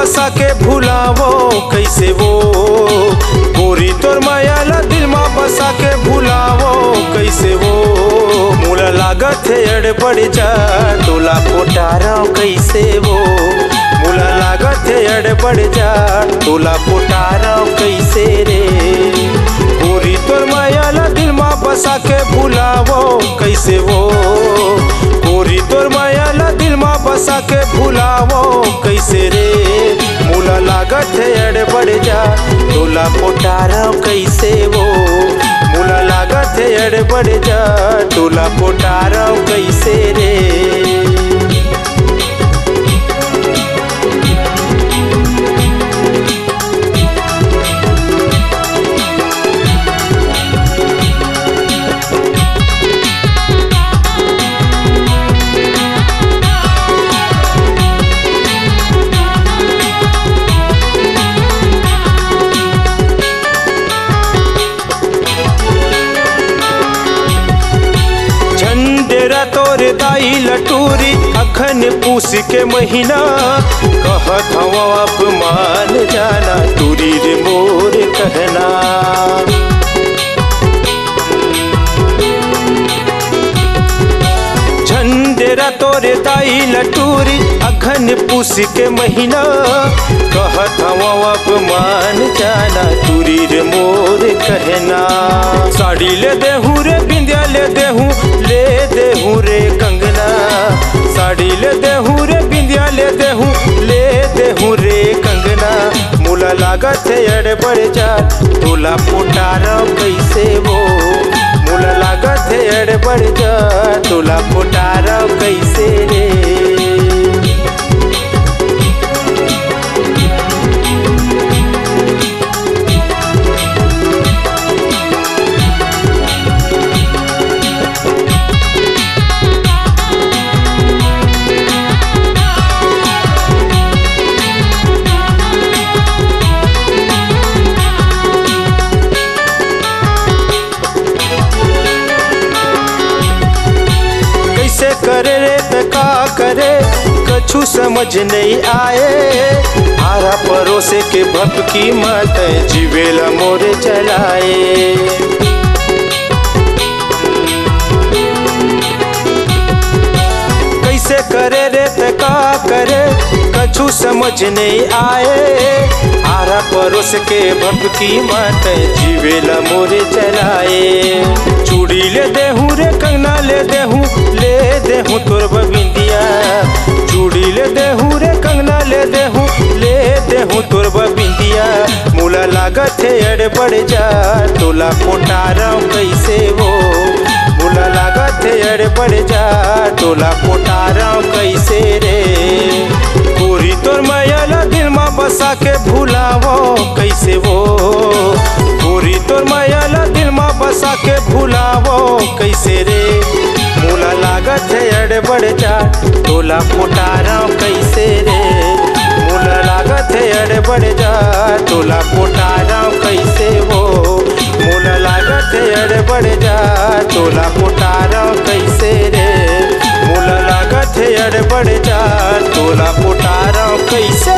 बसा के भुलावो कैसे वो। गोरी तोर मायाला दिल मा बसा के भुलावो कैसे वो। मोला लागत है अड़बड़ जा तोला पोटारा कैसे वो। मोला लागत है अड़बड़ जा तोला पोटारा कैसे रे। गोरी तोर मायाला दिल मा बसा के भुलावो कैसे वो। गोरी तोर मायाला दिल मा बसा के भुलावो कैसे रे। मोला लागत है अड़बड़ जा तोला पोटारा कैसे वो। मोला लागत है अड़बड़ जा तोला पोटारा कैसे रे। तोर दाई लटूरी अखन पूस के महीना कहत हवा अपमान जाना टूरी रे मोर कहना। झंडेरा तोरे दाई लटूरी अखन पूस के महीना कहत हवा अपमान जाना टूरी रे मोर कहना। साड़ी ले देहूँ रे बिंदिया ले देहूँ रे कंगना। साड़ी ले देहूँ रे बिंदिया ले देहूँ रे कंगना। मोला लागत है अड़बड़ जा तोला पोटारा कैसे वो। मोला लागत है अड़बड़ जा तोला पोटारा कैसे रे। करे रे त का करे कछु समझ नहीं आए। आरा परोसे के भपकी मत जीवेला मोरे चलाए। कैसे करे रे त का करे कछु समझ नहीं आए। आरा परोस के भपकी मत जीवेला मोरे चलाए। चूड़ी ले देहूँ रे कंगना ले देहूँ तोर बिंदिया। चूड़ी ले देहूँ रे कंगना ले देहूँ तोर बिंदिया। मोला लागत है अड़बड़ जा तोला पोटारा कैसे वो। मोला लागत है अड़बड़ जा तोला पोटारा कैसे रे। गोरी तोर मायाला दिल मा बसा के भुलावो कैसे वो। गोरी तोर मायाला दिल मा बसा के भुलावो कैसे रे। मोला लागत है अड़बड़ जा तोला पोटारा कैसे रे। मोला लागत है अड़बड़ जा तोला पोटारा कैसे वो। मोला लागत है अड़बड़ जा तोला पोटारा कैसे रे। मोला लागत है अड़बड़ जा तोला पोटारा कैसे।